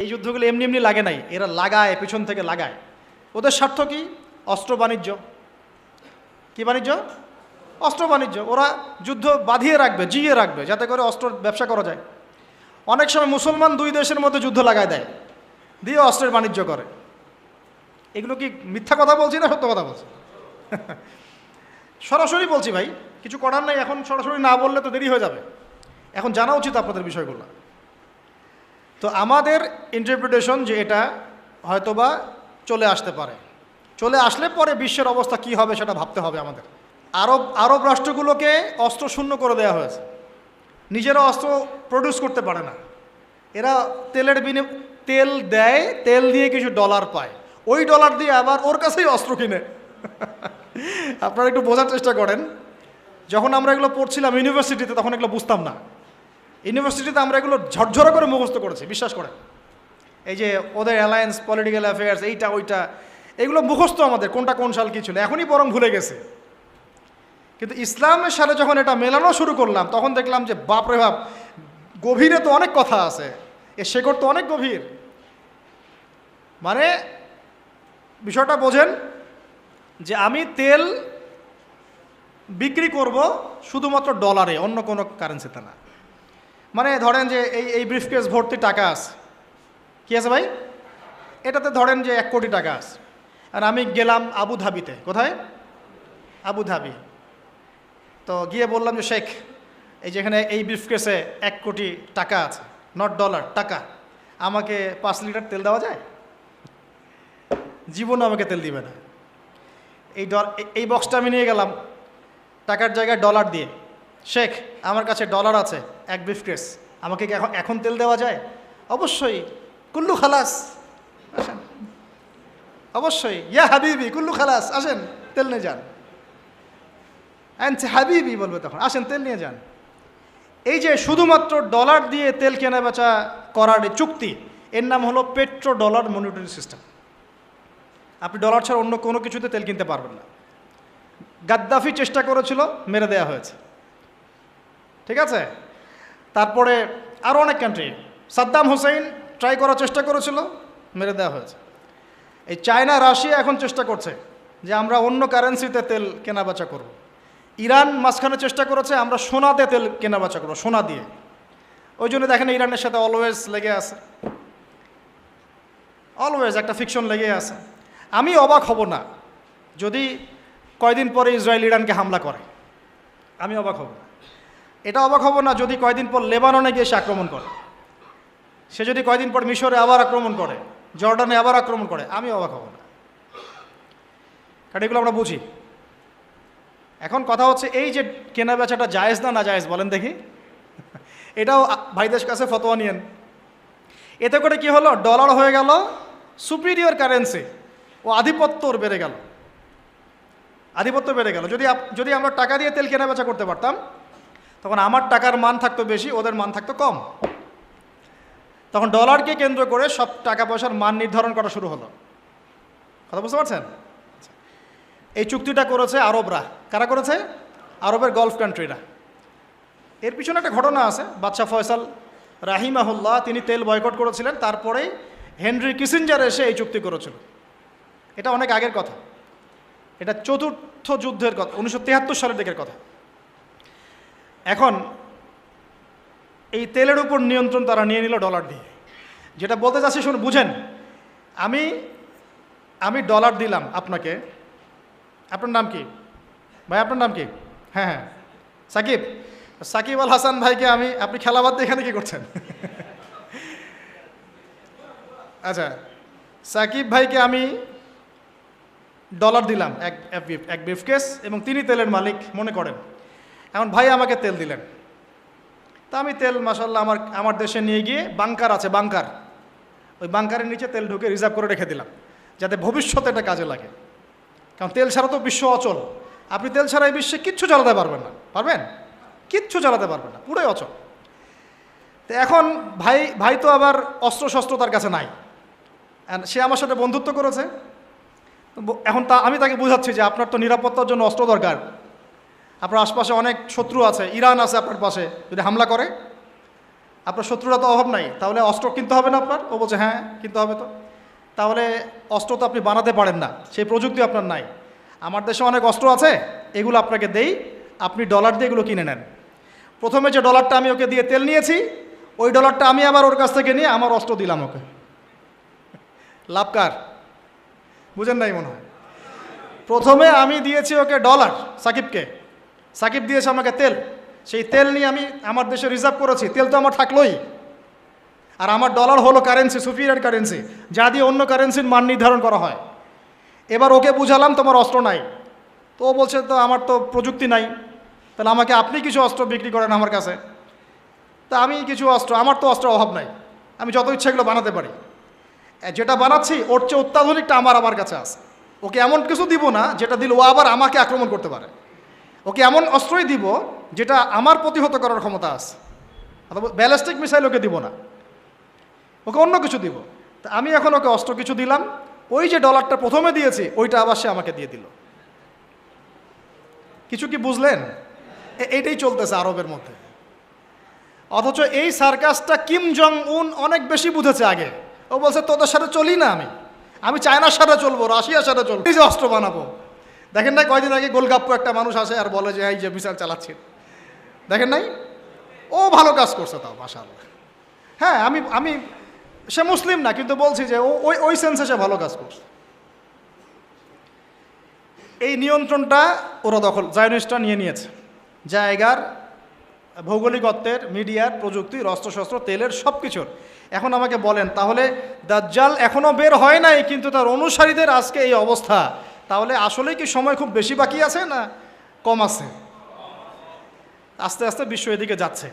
এই যুদ্ধগুলো এমনি এমনি লাগে নাই, এরা লাগায়, পেছন থেকে লাগায়। ওদের স্বার্থ কি? অস্ত্র বাণিজ্য। কি বাণিজ্য? অস্ত্র বাণিজ্য। ওরা যুদ্ধ বাঁধিয়ে রাখবে, জিয়ে রাখবে, যাতে করে অস্ত্র ব্যবসা করা যায়। অনেক সময় মুসলমান দুই দেশের মধ্যে যুদ্ধ লাগায় দেয়, দিয়ে অস্ত্রের বাণিজ্য করে। এগুলো কি মিথ্যা কথা বলছি না সত্য কথা বলছি? সরাসরি বলছি ভাই, কিছু করার নাই। এখন সরাসরি না বললে তো দেরি হয়ে যাবে। এখন জানা উচিত আপনাদের বিষয়গুলো। তো আমাদের ইন্টারপ্রিটেশন যে এটা হয়তোবা চলে আসতে পারে, চলে আসলে পরে বিশ্বের অবস্থা কি হবে সেটা ভাবতে হবে আমাদের। আরব রাষ্ট্রগুলোকে অস্ত্র শূন্য করে দেওয়া হয়েছে, নিজেরা অস্ত্র প্রডিউস করতে পারে না। এরা তেল দেয়, তেল দিয়ে কিছু ডলার পায়, ওই ডলার দিয়ে আবার ওর কাছেই অস্ত্র কিনে। আপনারা একটু বোঝার চেষ্টা করেন। যখন আমরা এগুলো পড়ছিলাম ইউনিভার্সিটিতে, তখন এগুলো বুঝতাম না। ইউনিভার্সিটিতে আমরা এগুলো ঝরঝরা করে মুখস্থ করেছি, বিশ্বাস করেন। এই যে ওদের অ্যালায়েন্স, পলিটিক্যাল অ্যাফেয়ার্স, এইটা ওইটা, এগুলো মুখস্থ আমাদের, কোনটা কোন সাল কী ছিল, এখনই বরং ভুলে গেছে। কিন্তু ইসলামের সাথে যখন এটা মেলানো শুরু করলাম, তখন দেখলাম যে বাপরে বাপ, গভীরে তো অনেক কথা আছে, এর শেকড় তো অনেক গভীর। মানে বিষয়টা বোঝেন যে আমি তেল বিক্রি করব শুধুমাত্র ডলারে, অন্য কোনো কারেন্সিতে না। মানে ধরেন যে এই ব্রিফকেস ভর্তি টাকা আছে, কী আছে ভাই? এটাতে ধরেন যে 1 কোটি টাকা আছে, আর আমি গেলাম আবুধাবিতে। কোথায়? আবুধাবি। তো গিয়ে বললাম যে শেখ, এই যেখানে এই ব্রিফকেসে 1 কোটি টাকা আছে, নট ডলার, টাকা, আমাকে 5 লিটার তেল দেওয়া যায়? জীবনে আমাকে তেল দিবে না। এই বক্সটা আমি নিয়ে গেলাম টাকার জায়গায় ডলার দিয়ে, শেখ আমার কাছে ডলার আছে 1 ব্রিফকেস, আমাকে কি এখন তেল দেওয়া যায়? অবশ্যই। কুল্লু খালাস, আসেন। অবশ্যই। ইয়া হাবিবি কুল্লু খালাস, আসেন তেল নিয়ে যান। হাবিবি বলবে তখন, আসেন তেল নিয়ে যান। এই যে শুধুমাত্র ডলার দিয়ে তেল কেনা বেচা করার চুক্তি, এর নাম হলো পেট্রো ডলার মনিটরি সিস্টেম। আপনি ডলার ছাড়া অন্য কোনো কিছুতে তেল কিনতে পারবেন না। গাদ্দাফি চেষ্টা করেছিল, মেরে দেওয়া হয়েছে, ঠিক আছে? তারপরে আরও অনেক কান্ট্রি, সাদ্দাম হোসেন ট্রাই করার চেষ্টা করেছিল, মেরে দেওয়া হয়েছে। এই চায়না, রাশিয়া এখন চেষ্টা করছে যে আমরা অন্য কারেন্সিতে তেল কেনাবেচা করব। ইরান মাঝখানে চেষ্টা করেছে আমরা সোনাতে তেল কেনাবেচা করবো, সোনা দিয়ে। ওই জন্য দেখেন ইরানের সাথে অলওয়েজ লেগে আছে, অলওয়েজ একটা ফিকশন লেগে আছে। আমি অবাক হব না যদি কয়দিন পরে ইসরায়েল ইরানকে হামলা করে, আমি অবাক হব না। এটা অবাক হব না যদি কয়দিন পর লেবাননে গিয়ে সে আক্রমণ করে, সে যদি কয়দিন পর মিশরে আবার আক্রমণ করে, জর্ডানে আবার আক্রমণ করে, আমি অবাক হব না। কারণ এগুলো আমরা বুঝি। এখন কথা হচ্ছে এই যে কেনা বেচাটা জায়েজ না জায়েজ বলেন দেখি। এটাও ভাইদের কাছে ফতোয়া নিয়েন। এতে করে কি হলো? ডলার হয়ে গেল সুপিরিয়র কারেন্সি, ও আধিপত্য বেড়ে গেল, আধিপত্য বেড়ে গেল। যদি আমরা টাকা দিয়ে তেল কেনা বেচা করতে পারতাম, তখন আমার টাকার মান থাকতো বেশি, ওদের মান থাকতো কম। তখন ডলারকে কেন্দ্র করে সব টাকা পয়সার মান নির্ধারণ করা শুরু হলো। কথা বুঝতে পারছেন? এই চুক্তিটা করেছে আরবরা। কারা করেছে? আরবের গলফ কান্ট্রিরা। এর পিছনে একটা ঘটনা আছে। বাদশাহ ফয়সাল রাহিমাহুল্লাহ তিনি তেল বয়কট করেছিলেন, তারপরেই হেনরি কিসিঞ্জার এসে এই চুক্তি করেছিল। এটা অনেক আগের কথা, এটা চতুর্থ যুদ্ধের কথা, 1973 সালের দিকের কথা। এখন এই তেলের উপর নিয়ন্ত্রণ তারা নিয়ে নিল ডলার দিয়ে। যেটা বলতে চাচ্ছি শুনুন, বুঝেন। আমি ডলার দিলাম আপনাকে। আপনার নাম কি ভাই? আপনার নাম কি? হ্যাঁ হ্যাঁ, সাকিব। সাকিব আল হাসান ভাইকে আপনি খেলা বাদ দিয়ে এখানে কি করছেন? আচ্ছা, সাকিব ভাইকে আমি ডলার দিলাম এক ব্রিফকেস, এবং তিনি তেলের মালিক মনে করেন। এখন ভাই আমাকে তেল দিলেন, তা আমি তেল মাশাআল্লাহ আমার দেশে নিয়ে গিয়ে বাংকার আছে, বাংকার, ওই বাংকারের নিচে তেল ঢুকে রিজার্ভ করে রেখে দিলাম, যাতে ভবিষ্যতে এটা কাজে লাগে। কারণ তেল ছাড়া তো বিশ্ব অচল। আপনি তেল ছাড়া এই বিশ্বে কিচ্ছু চালাতে পারবেন না। পারবেন? কিচ্ছু চালাতে পারবেন না, পুরোই অচল। তো এখন ভাই তো আবার অস্ত্রশস্ত্র তার কাছে নাই, সে আমার সাথে বন্ধুত্ব করেছে। এখন আমি তাকে বোঝাচ্ছি যে আপনার তো নিরাপত্তার জন্য অস্ত্র দরকার, আপনার আশপাশে অনেক শত্রু আছে, ইরান আছে আপনার পাশে, যদি হামলা করে আপনার শত্রুরা তো অভাব নাই, তাহলে অস্ত্র কিনতে হবে না আপনার? ও বলছে হ্যাঁ কিনতে হবে। তো তাহলে অস্ত্র তো আপনি বানাতে পারেন না, সেই প্রযুক্তি আপনার নাই। আমার দেশে অনেক অস্ত্র আছে, এগুলো আপনাকে দেই, আপনি ডলার দিয়ে এগুলো কিনে নেন। প্রথমে যে ডলারটা আমি ওকে দিয়ে তেল নিয়েছি, ওই ডলারটা আমি আবার ওর কাছ থেকে নিয়ে আমার অস্ত্র দিলাম ওকে। লাভ কার? বুঝেন নাই মনে হয়। প্রথমে আমি দিয়েছি ওকে ডলার, সাকিবকে, সাকিব দিয়েছে আমাকে তেল। সেই তেল নিয়ে আমি আমার দেশে রিজার্ভ করেছি, তেল তো আমার থাকলোই। আর আমার ডলার হলো কারেন্সি, সুপিরিয়র কারেন্সি, যা দিয়ে অন্য কারেন্সির মান নির্ধারণ করা হয়। এবার ওকে বুঝালাম তোমার অস্ত্র নাই, তো ও বলছে তো আমার তো প্রযুক্তি নাই, তাহলে আমাকে আপনি কিছু অস্ত্র বিক্রি করেন আমার কাছে। তা আমি কিছু অস্ত্র, আমার তো অস্ত্রের অভাব নাই, আমি যত ইচ্ছা এগুলো বানাতে পারি। যেটা বানাচ্ছি ওর চেয়ে অত্যাধুনিকটা আমার কাছে আছে। ওকে এমন কিছু দিব না যেটা দিলে ও আবার আমাকে আক্রমণ করতে পারে। ওকে এমন অস্ত্রই দিব যেটা আমার প্রতিহত করার ক্ষমতা আছে। অথবা ব্যালিস্টিক মিসাইল ওকে দিব না, ওকে অন্য কিছু দিব। তা আমি এখন ওকে অস্ত্র কিছু দিলাম, ওই যে ডলারটা প্রথমে দিয়েছি ওইটা আবার সে আমাকে দিয়ে দিল। কিছু কি বুঝলেন? এইটাই চলতেছে আরবের মধ্যে। অথচ এই সার্কাসটা কিম জং উন অনেক বেশি বুঝেছে আগে। ও বলছে তোদের সাথে চলি না, আমি চায়নার সাথে চলবো, রাশিয়ার সাথে চলবো, এই যে অস্ত্র বানাবো। দেখেন নাই কয়দিন আগে গোলগাপ্পু একটা মানুষ আসে আর বলে যে এই যে মিসাইল চালাচ্ছে, দেখেন নাই? ও ভালো কাজ করছে তাও মাশাআল্লাহ। হ্যাঁ, আমি সে মুসলিম না, কিন্তু বলছি যে ওই সেন্সে সে ভালো কাজ করছে। এই নিয়ন্ত্রণটা ওরা জায়নিস্টরা নিয়ে নিয়েছে, জায়গার, ভৌগোলিকত্বের, মিডিয়ার, প্রযুক্তির, অস্ত্রশস্ত্র, তেলের, সব কিছুর। এখন আমাকে বলেন, তাহলে দাজ্জাল এখনও বের হয় নাই কিন্তু তার অনুসারীদের আজকে এই অবস্থা, তাহলে আসলে কি সময় খুব বেশি বাকি আছে না কম আছে? আস্তে আস্তে বিশ্ব এদিকে যাচ্ছে।